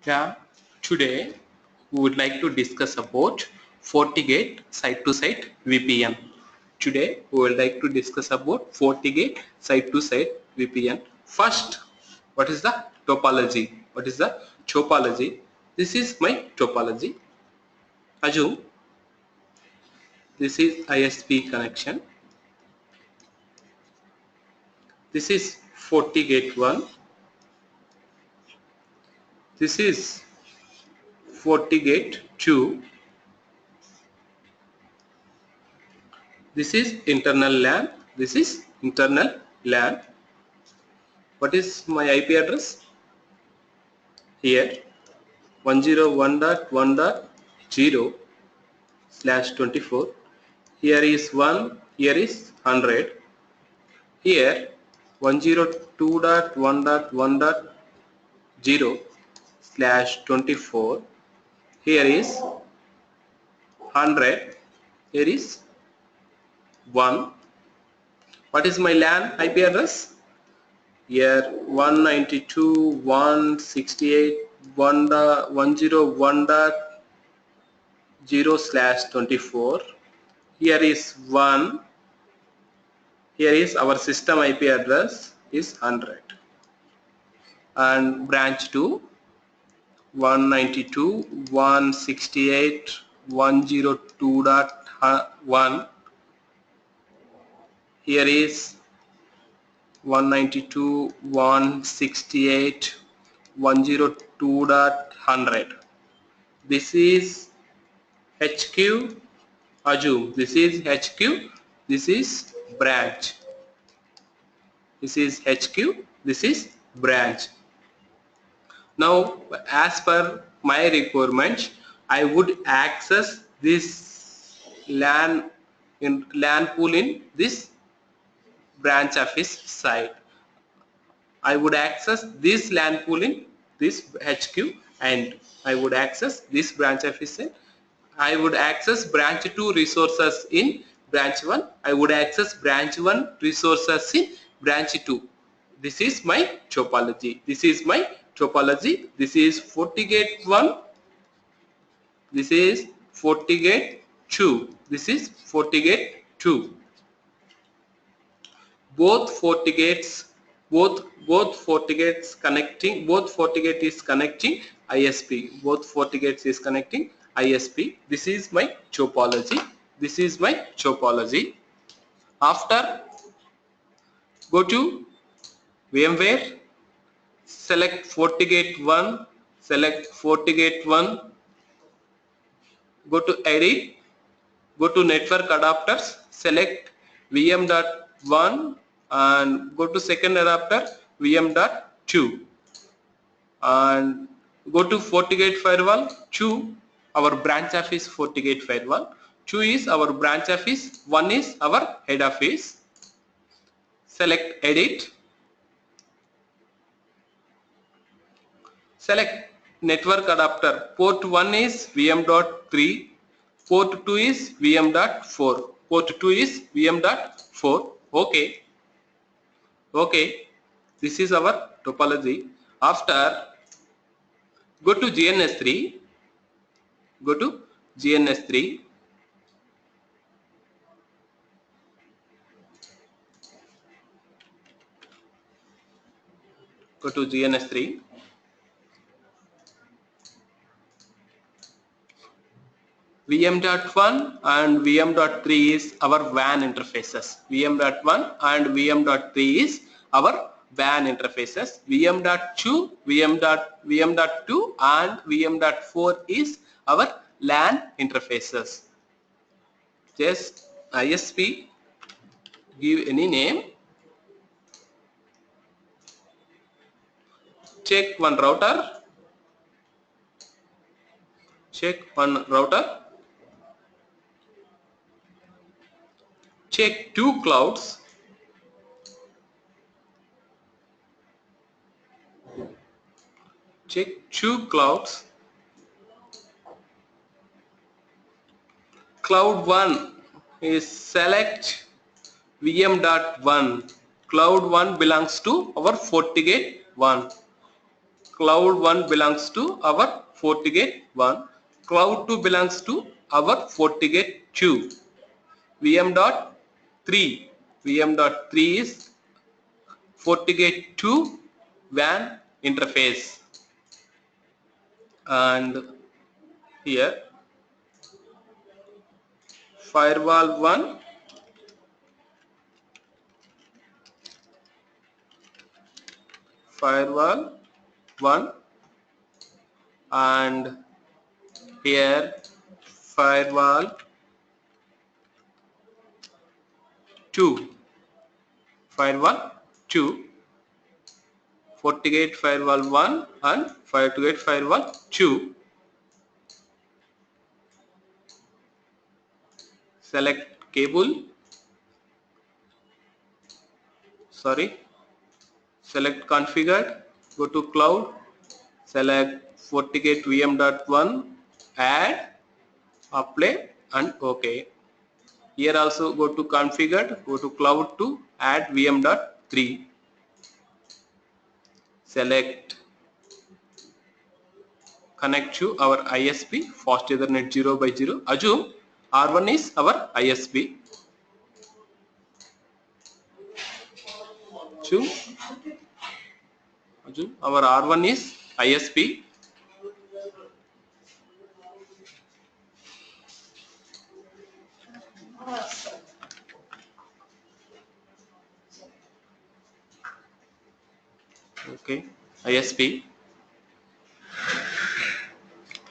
Yeah, today we would like to discuss about FortiGate site-to-site VPN. Today we would like to discuss about FortiGate site-to-site VPN. First, what is the topology? What is the topology? This is my topology. Assume this is ISP connection. This is FortiGate 1. This is FortiGate 2. This is internal LAN. This is internal LAN. What is my IP address? Here 101.1.0/24. Here is 1. Here is 100. Here 102.1.1.0/24. Here is 100. Here is 1. What is my LAN IP address? Here 192.168.101.0/24. Here is 1. Here is our system IP address is 100. And branch 2 192.168.102.1. Here is 192.168.102.100. This is HQ. Assume this is HQ. This is branch. This is HQ. This is branch. Now, as per my requirements, I would access this LAN pool in this branch office site. I would access this LAN pool in this HQ, and I would access this branch office in. I would access branch 2 resources in branch 1. I would access branch 1 resources in branch 2. This is my topology. This is my topology. This is FortiGate 1. This is FortiGate 2. This is FortiGate 2. Both FortiGate is connecting ISP. Both FortiGates is connecting ISP. This is my topology. This is my topology. After, go to VMware, select FortiGate 1, select FortiGate 1, go to edit, go to network adapters, select VM.1 and go to second adapter VM.2 and go to FortiGate firewall 2. Our branch office FortiGate firewall 2 is our branch office, 1 is our head office. Select edit, select network adapter. Port 1 is VM.3, port 2 is VM.4, port 2 is VM.4. Okay. Okay, this is our topology. After, go to GNS3, go to GNS3, go to GNS3, VM.1 and VM.3 is our WAN interfaces. VM.1 and VM.3 is our WAN interfaces. VM.2, VM.2 and VM.4 is our LAN interfaces. Just ISP, give any name. Check one router. Check one router. Check two clouds. Check two clouds. Cloud 1 is select VM.1. Cloud 1 belongs to our FortiGate 1. cloud 1 belongs to our FortiGate 1, cloud 2 belongs to our FortiGate 2. VM.3 VM.3 is FortiGate 2 WAN interface, and here firewall 1, firewall 1, and here firewall 2, firewall 2, FortiGate firewall 1 and FortiGate firewall 2. Select cable, select configured, go to cloud, select FortiGate VM.1, add, apply and OK. Here also go to configured, go to cloud to add VM.3. Select connect to our ISP fast Ethernet 0x0. Assume R1 is our ISP. Assume our R1 is ISP. Okay, ISP.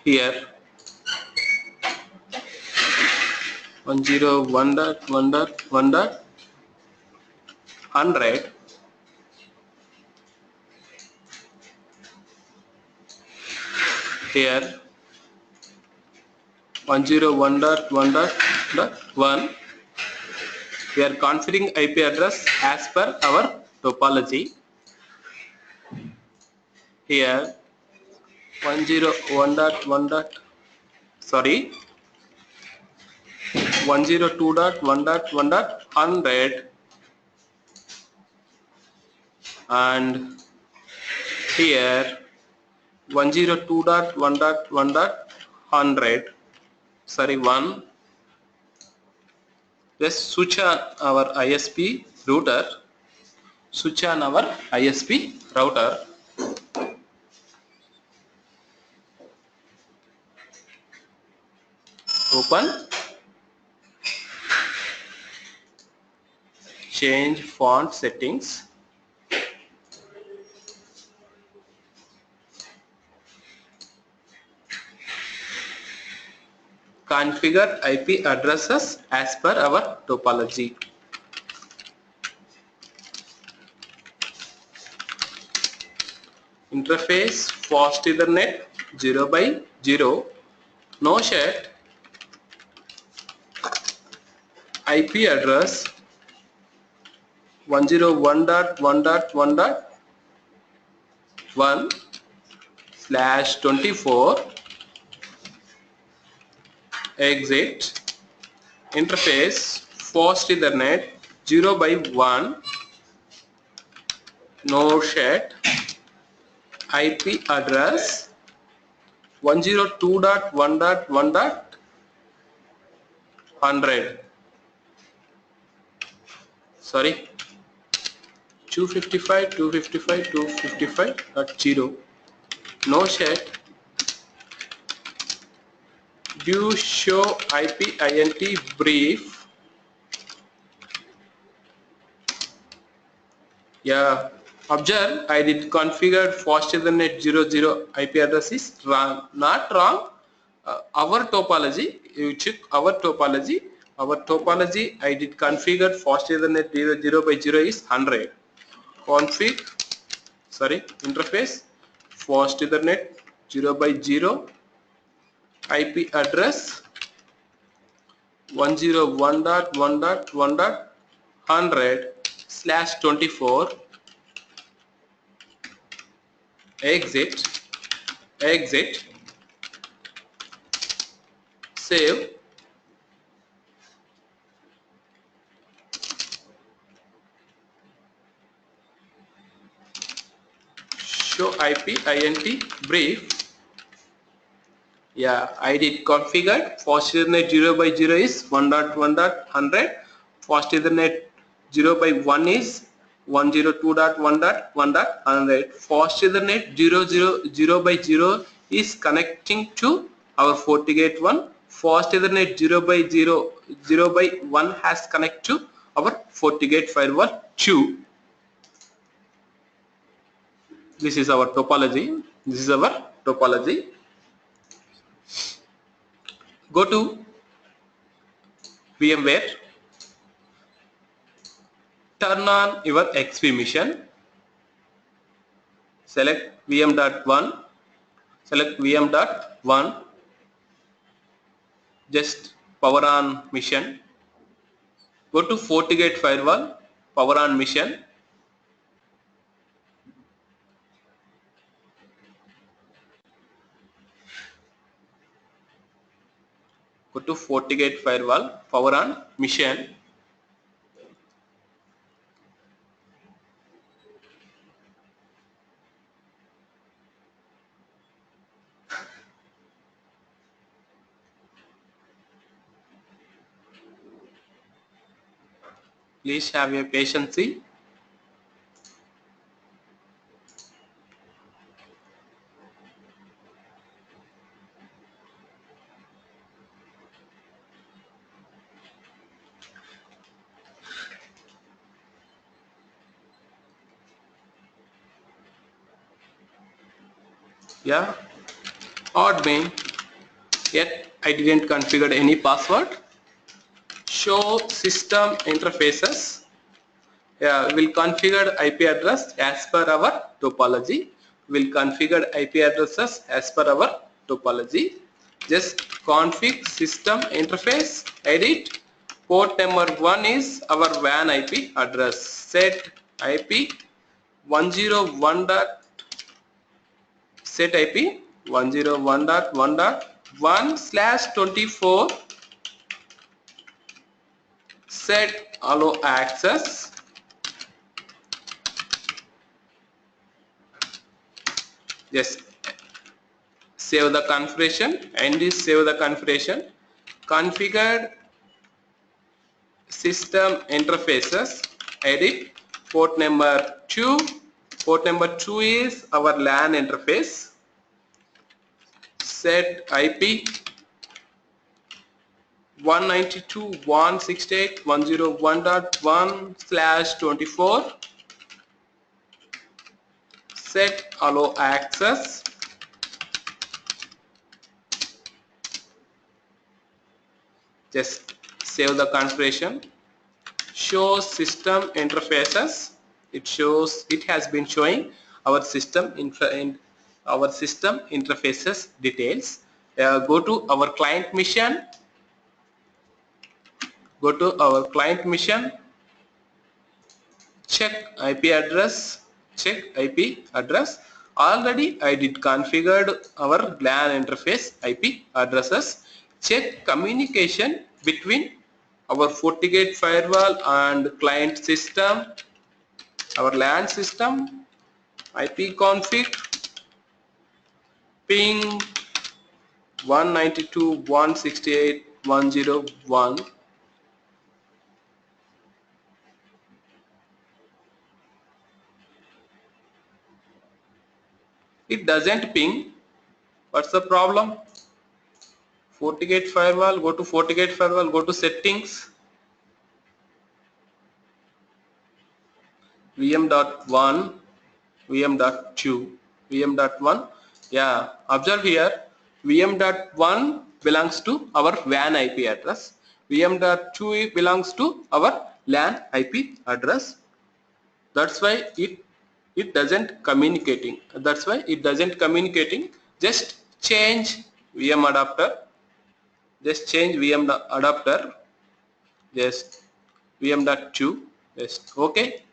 Here 101.1.1.100. Here 101.1.1. We are configuring IP address as per our topology. Here 102.1.100, and here 102.1.1.100. 1. Just switch on our ISP router. Switch on our ISP router. Open. Change font settings. Configure IP addresses as per our topology. Interface fast Ethernet 0x0. No shed. IP address 101.1.1/24. Exit. Interface fast Ethernet 0x1. No shed. IP address 102.1.1.100. 255.255.255.0. No shed. Do show IP int brief. Yeah. Observe, I did configure fast Ethernet 00 IP address is wrong. Not wrong. Our topology, you check our topology. Our topology, I did configure fast Ethernet 0x0 is 100. Config, interface, fast Ethernet 0x0, IP address 101.1.1.100/24. Exit, save. show IP int brief. Yeah, I did configured. Fast Ethernet 0 by 0 is 1.1.100. Fast Ethernet 0 by 1 is 102.1.1.100. Fast Ethernet 0 by 0 is connecting to our FortiGate 1. Fast Ethernet 0 by 0 by 1 has connect to our FortiGate firewall 2. This is our topology. This is our topology. Go to VMware, turn on your XP mission, select VM.1, select VM.1, just power on mission, go to FortiGate firewall, power on mission, go to FortiGate firewall, power on mission, please have a patience. Yeah, admin, yet I didn't configure any password. Show system interfaces. Yeah, we'll configure IP address as per our topology. We'll configure IP addresses as per our topology. Just config system interface, edit. Port number 1 is our WAN IP address. Set IP 101. Set IP 101.1.1/24. Set allow access. Just save the configuration and save the configuration. Configured system interfaces, edit port number 2. Port number 2 is our LAN interface. Set IP 192.168.101.1/24. Set allow access. Just save the configuration. Show system interfaces. It shows, it has been showing our system interfaces details. Go to our client mission. Go to our client mission. Check IP address. Check IP address. Already I did configured our LAN interface IP addresses. Check communication between our FortiGate firewall and client system, our LAN system, IP config, ping 192.168.101. It doesn't ping. What's the problem? FortiGate firewall, go to FortiGate firewall, go to settings, VM.1, VM.2, VM.1. Yeah, observe here, VM.1 belongs to our WAN IP address. VM.2 belongs to our LAN IP address. That's why it doesn't communicating. That's why it doesn't communicating. Just change VM adapter. Just change VM adapter. Just VM.2. Just okay.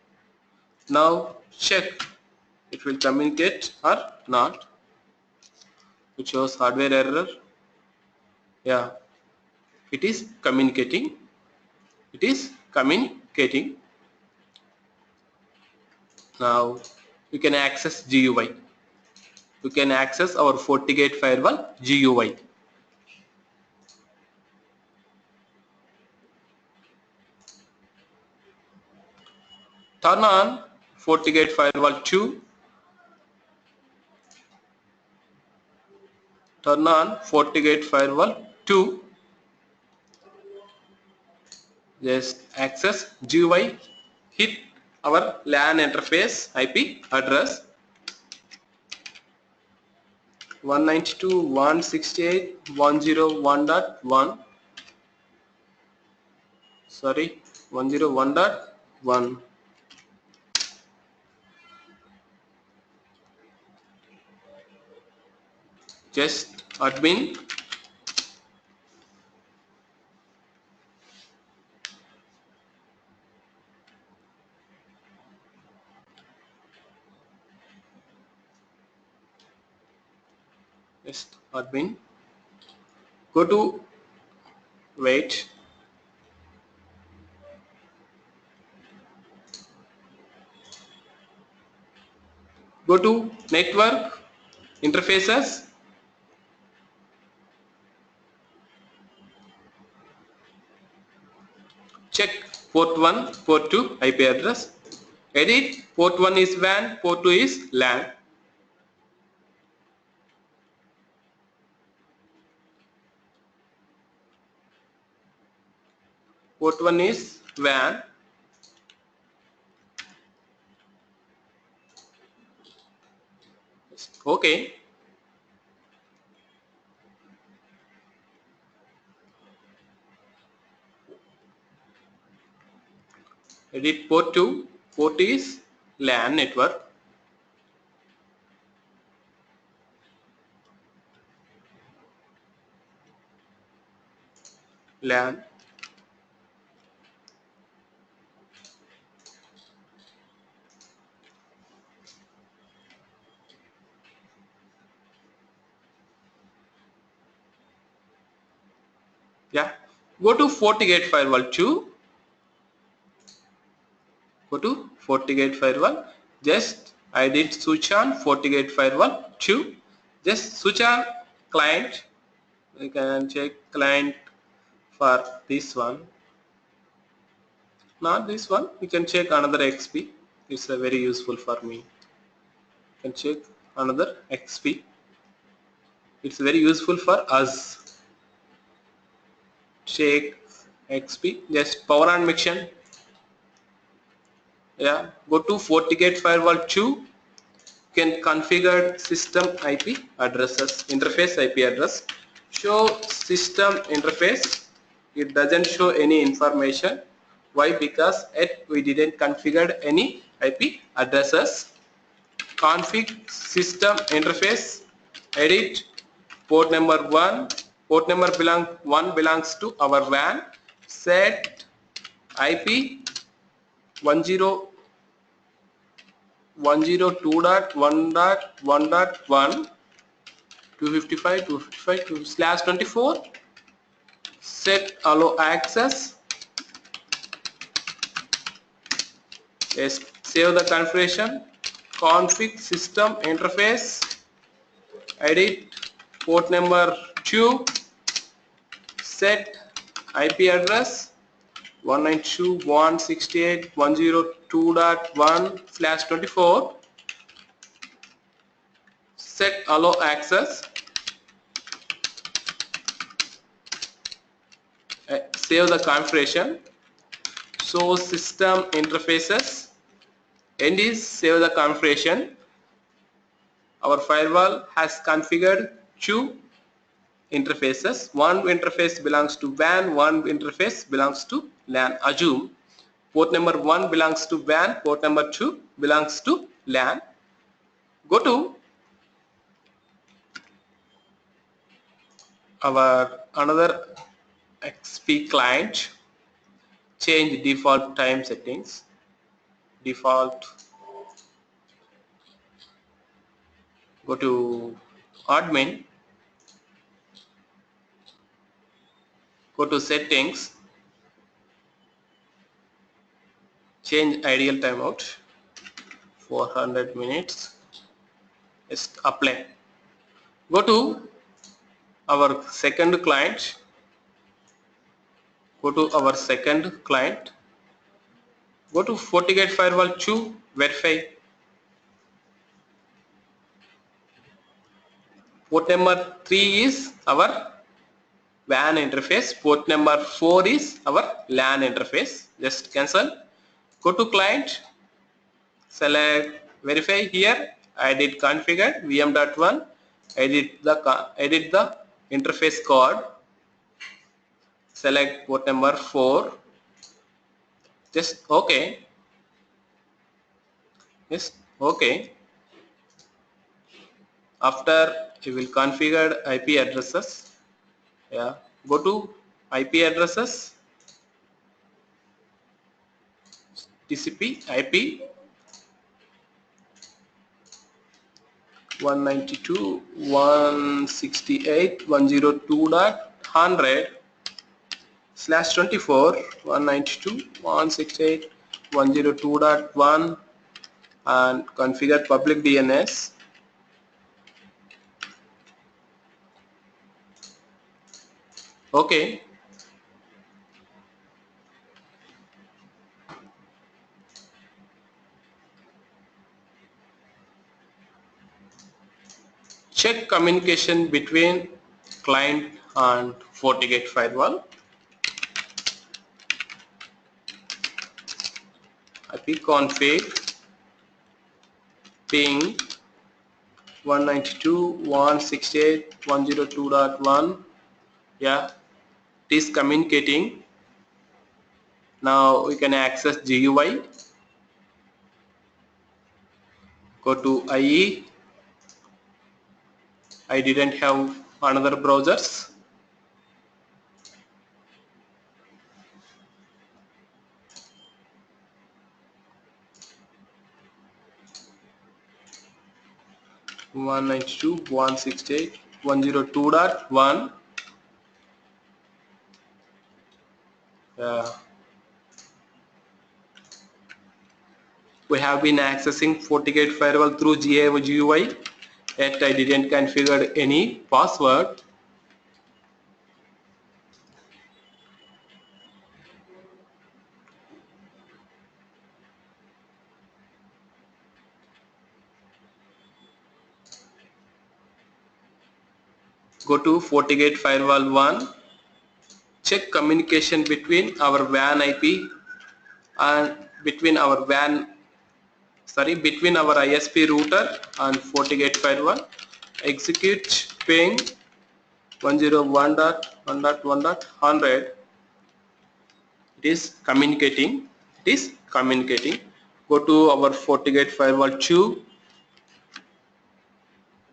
Now check it will communicate or not. It shows hardware error. Yeah, it is communicating. It is communicating. Now you can access GUI. you can access our FortiGate firewall GUI. Turn on FortiGate firewall 2. Turn on FortiGate firewall 2. Just access GUI. Hit our LAN interface IP address 192.168.101.1. Sorry, 101.1. Just admin. Just admin. Go to wait. Go to network interfaces. Check port 1, port 2 IP address. Edit port 1 is WAN, port 2 is LAN. Port 1 is WAN. Okay. Edit port 2, port is LAN network. LAN. Yeah. Go to FortiGate firewall 2. Go to FortiGate firewall. Just I did switch on FortiGate firewall 2. Just switch on client. You can check client for this one. Not this one. You can check another XP. It's very useful for me. You can check another XP. It's very useful for us. Check XP. Just power on mission. Yeah. Go to FortiGate firewall 2. You can configure system IP addresses. Interface IP address. Show system interface. It doesn't show any information. Why? Because we didn't configure any IP addresses. Config system interface. Edit port number 1. Port number 1 belongs to our WAN. Set IP 102.1.1.1 255.255/24. Set allow access. Yes, save the configuration. Config system interface. Edit port number 2. Set IP address 192.168.102.1/24. Set allow access. Save the configuration. So system interfaces. End is save the configuration. Our firewall has configured 2 interfaces. One interface belongs to WAN, one interface belongs to LAN. Assume port number 1 belongs to WAN, port number 2 belongs to LAN. Go to our another XP client. Change default time settings. Default. Go to admin. Go to settings. Change ideal timeout 400 minutes. just apply. Go to our second client, go to FortiGate firewall 2, verify. Port number 3 is our WAN interface, port number 4 is our LAN interface. Just cancel. Go to client, select verify. Here I did configure VM.1, edit the interface code, select port number 4, just okay, yes, okay. After you will configure IP addresses, yeah, go to IP addresses, TCP IP 192.168.102.100/24 192.168.102.1 and configure public DNS. Okay. Check communication between client and FortiGate firewall. ipconfig ping 192.168.102.1. Yeah, it is communicating. Now we can access GUI. Go to IE. I didn't have another browsers. One 192.168.102.1. We have been accessing FortiGate firewall through GUI, yet I didn't configure any password. Go to FortiGate firewall 1. Check communication between our WAN IP and between our ISP router and FortiGate firewall. Execute ping 101.1.1.100. It is communicating. Go to our FortiGate firewall 2.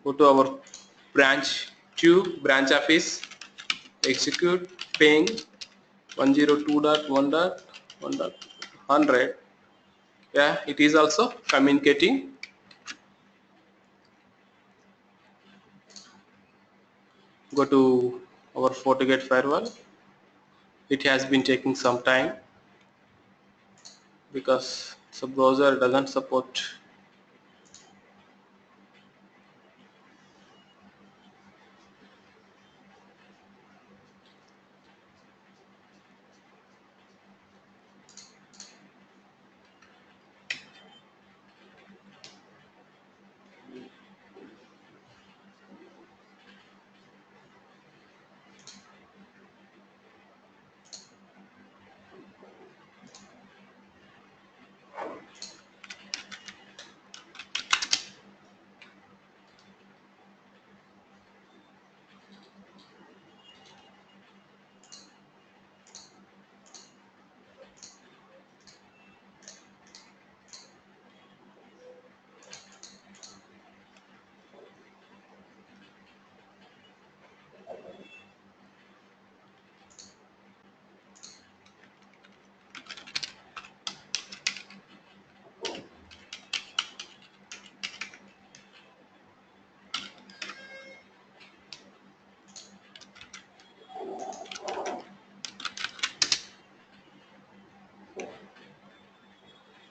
Go to our branch office. Execute ping 102.1.1.100. Yeah, it is also communicating. Go to our FortiGate firewall. It has been taking some time because the browser doesn't support.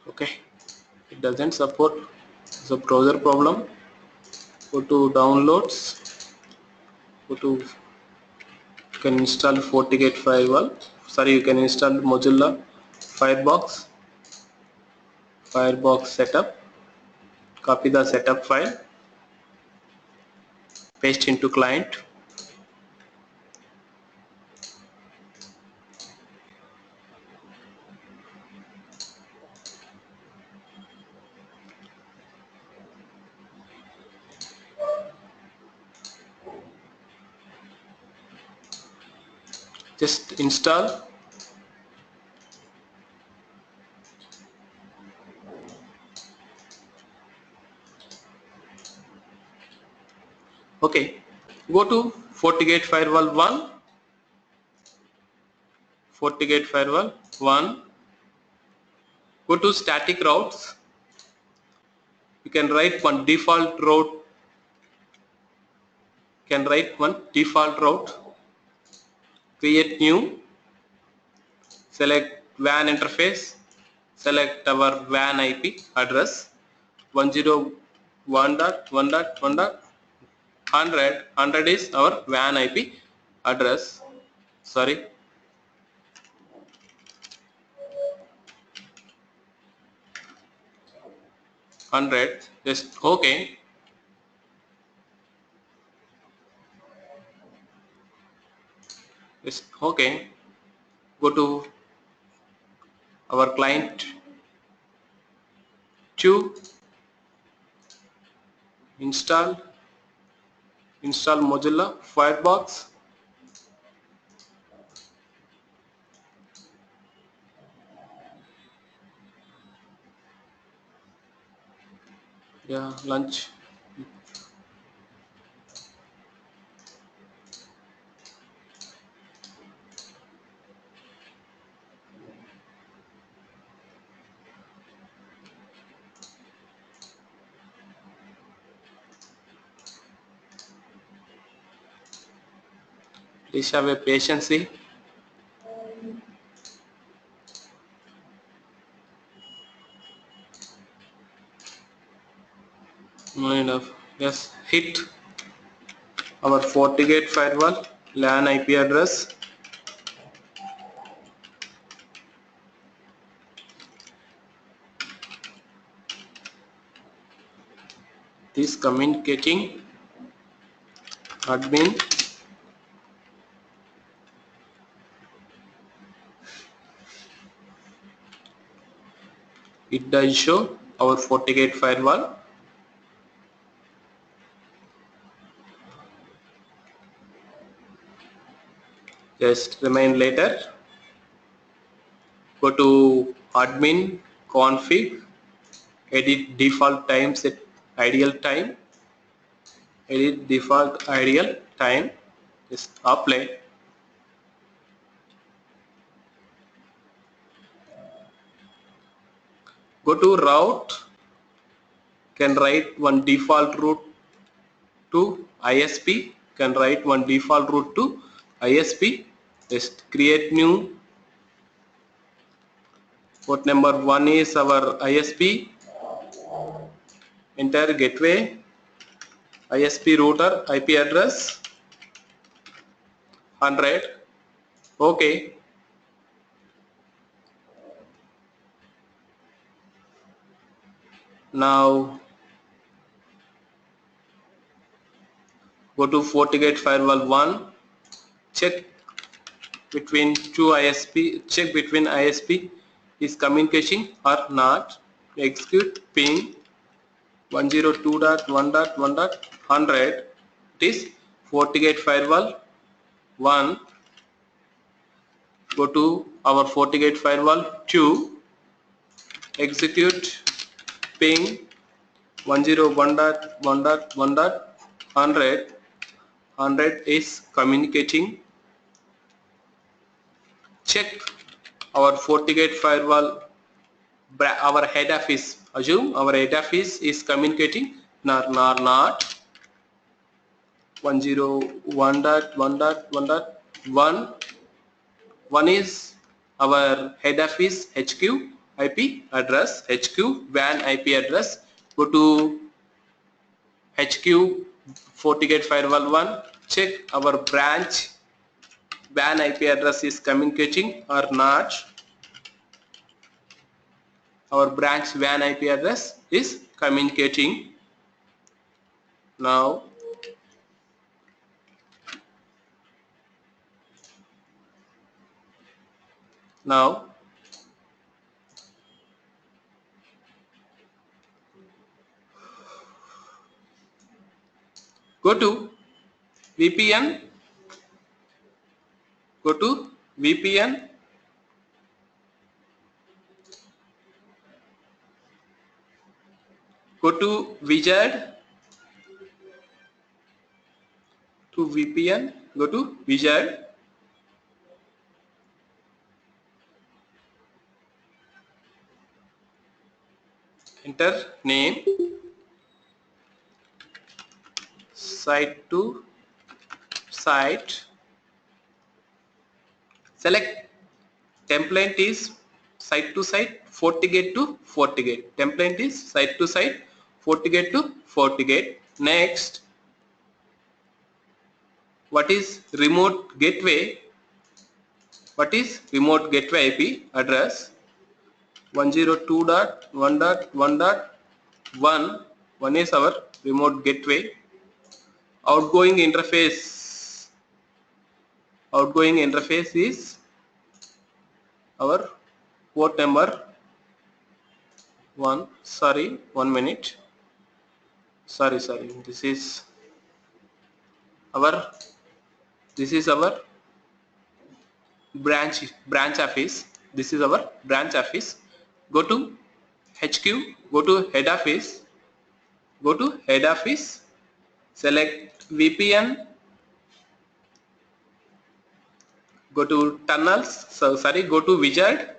Okay, it doesn't support the browser problem. Go to downloads. Go to, you can install FortiGate firewall. Sorry, you can install Mozilla Firefox setup. Copy the setup file, paste into client. Just install. Okay, go to FortiGate firewall 1. FortiGate firewall 1. Go to static routes. You can write one default route. Create new. Select WAN interface. Select our WAN IP address 101.1.1.100. 100 is our WAN IP address. Sorry. 100. Just okay. Just okay. Go to our client 2. Install Mozilla Firefox. Yeah, lunch. Please have a patience. No enough. Yes, hit our FortiGate firewall LAN IP address. This communicating admin. It does show our FortiGate firewall. Just remain later. Go to admin config, edit default time, set ideal time, edit default ideal time. Just apply. Go to route. Can write one default route to ISP. Can write one default route to ISP. Just create new. Port number 1 is our ISP. Enter gateway, ISP router IP address 100. Okay. Now go to FortiGate firewall 1. Check between two ISP. Check between ISP is communication or not. Execute ping 102.1.1.100. It is FortiGate firewall 1. Go to our FortiGate firewall 2. Execute ping 101.1.1.100. 100 is communicating. Check our FortiGate firewall. Our head office. Assume our head office is communicating. Not. 101.1.1.1. 1 is our head office HQ IP address. HQ WAN IP address. Go to HQ FortiGate firewall 1. Check our branch WAN IP address is communicating or not. Our branch WAN IP address is communicating. Now go to VPN, go to VPN, go to wizard, to VPN, go to wizard, enter name, site to site, select template is site to site, FortiGate to FortiGate. Template is site to site, FortiGate to FortiGate. Next, what is remote gateway? What is remote gateway IP address? 102.1.1.1. One is our remote gateway. Outgoing interface is our port number 1. Sorry, 1 minute. Sorry. This is our branch office. This is our branch office. Go to HQ, go to head office, select VPN, go to tunnels, go to wizard,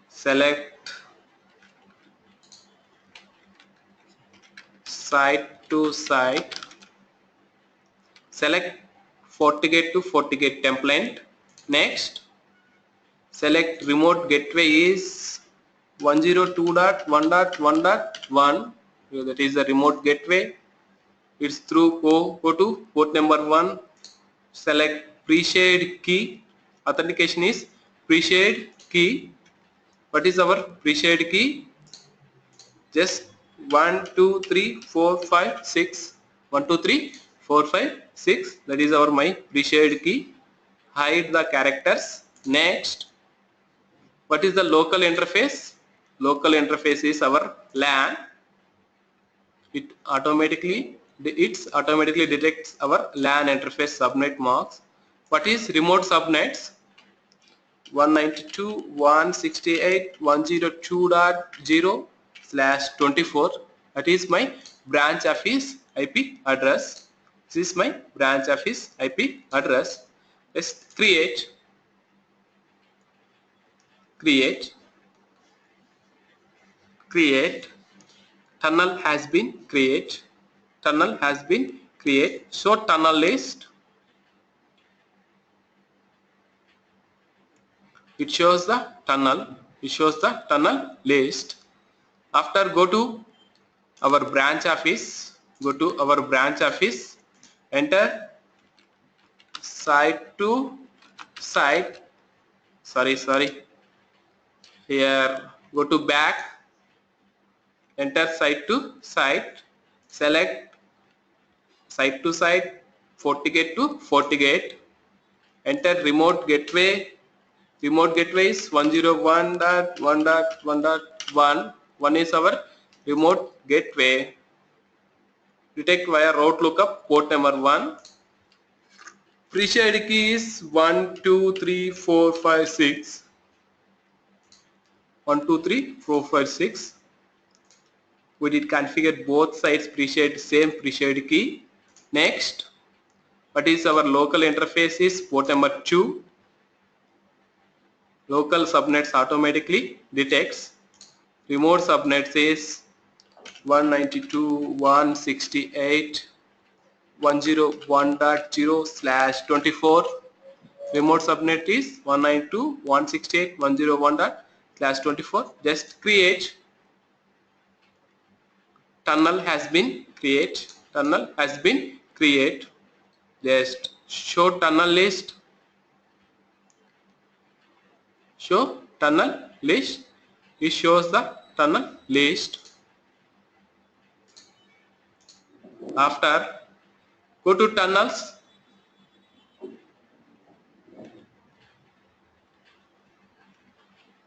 select site to site, select FortiGate to FortiGate template. Next, select remote gateway is 102.1.1.1. that is the remote gateway. It's through go to port number 1, select pre-shared key. Authentication is pre-shared key. What is our pre-shared key? Just 1 2 3 4 5 6. 1 2 3 4 5 6. That is our my pre-shared key. Hide the characters. Next, what is the local interface? Local interface is our LAN. It automatically detects our LAN interface subnet marks. What is remote subnets? 192.168.102.0/24. that is my branch office IP address. This is my branch office IP address. Let's create tunnel has been created. Show tunnel list. It shows the tunnel list. After, go to our branch office, enter site to site, here go to back, enter site to site, select site to site, FortiGate to FortiGate, enter remote gateway. Remote gateway is 101.1.1.1. One is our remote gateway. Detect via route lookup port number 1. Pre-shared key is 1 2 3 4 5 6. 1 2 3 4 5 6. We did configure both sides same pre-shared key. Next, what is our local interface is port number 2. Local subnets automatically detects. Remote subnets is 192.168.101.0/24. Remote subnet is 192.168.101./24. Just create. Tunnel has been create. Tunnel has been create. Just show tunnel list. Show tunnel list. It shows the tunnel list. After, go to tunnels.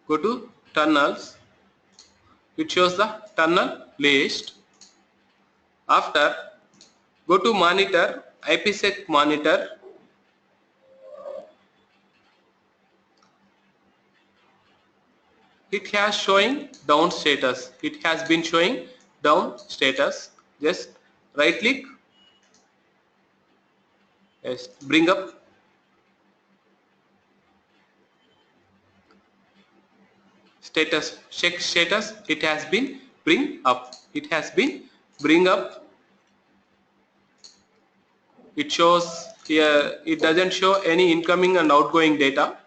Go to tunnels. It shows the tunnel list. After, go to monitor, IPsec monitor. It has showing down status. It has been showing down status. Just right click. Yes, bring up. Status, check status. It has been bring up. It has been bring up. It shows here, it doesn't show any incoming and outgoing data.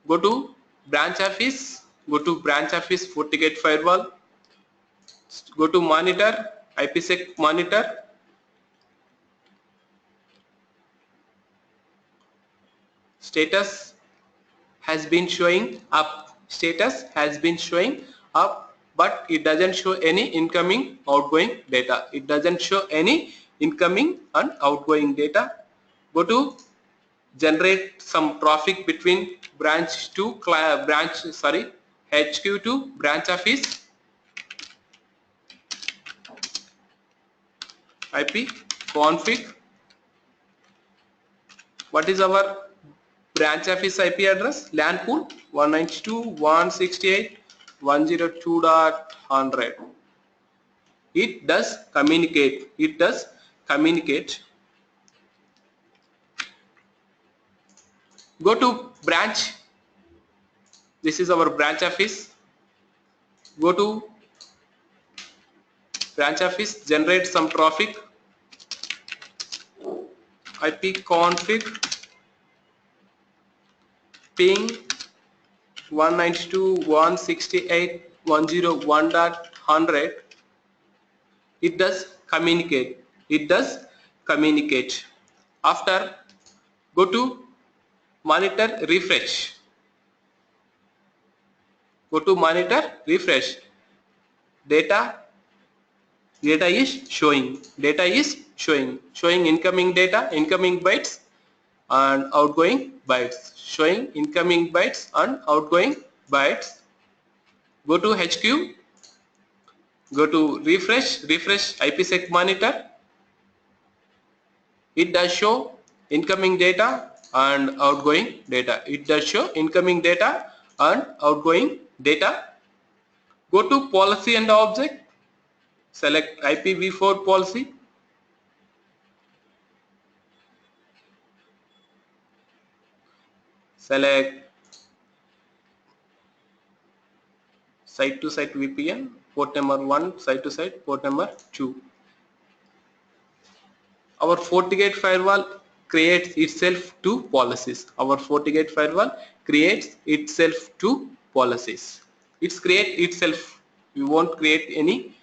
Go to branch office. Go to branch office FortiGate firewall. Go to monitor, IPsec monitor. Status has been showing up. Status has been showing up, but it doesn't show any incoming outgoing data. It doesn't show any incoming and outgoing data. Go to generate some traffic between HQ to branch office. IP config. What is our branch office IP address? LAN pool 192.168.102.100. It does communicate. It does communicate. Go to branch. This is our branch office. Go to branch office, generate some traffic. IP config ping 192.168.101.100. It does communicate. It does communicate. After, go to monitor refresh. Go to monitor refresh. Data is showing. Data is showing incoming data, incoming bytes and outgoing bytes. Showing incoming bytes and outgoing bytes. Go to HQ. Go to refresh IPsec monitor. It does show incoming data and outgoing data. It does show incoming data and outgoing data. Go to policy and object. Select IPv4 policy. Select site-to-site VPN, port number 1, site-to-site, port number 2. Our FortiGate firewall creates itself two policies. Our FortiGate firewall creates itself two policies. It's create itself. You won't create any,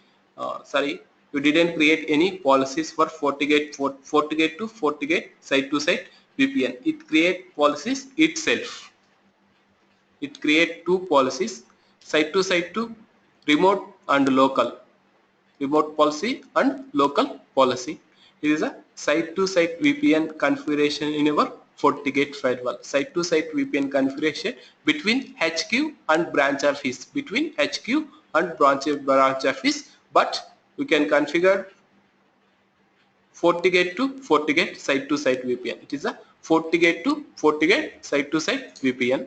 you didn't create any policies for FortiGate to FortiGate site-to-site VPN. It create policies itself. It create two policies, site-to-site to remote and local. Remote policy and local policy. It is a site-to-site VPN configuration in our FortiGate firewall. Site-to-site VPN configuration between HQ and branch office. Between HQ and branch office, but we can configure FortiGate to FortiGate site-to-site VPN. It is a FortiGate to FortiGate site-to-site VPN.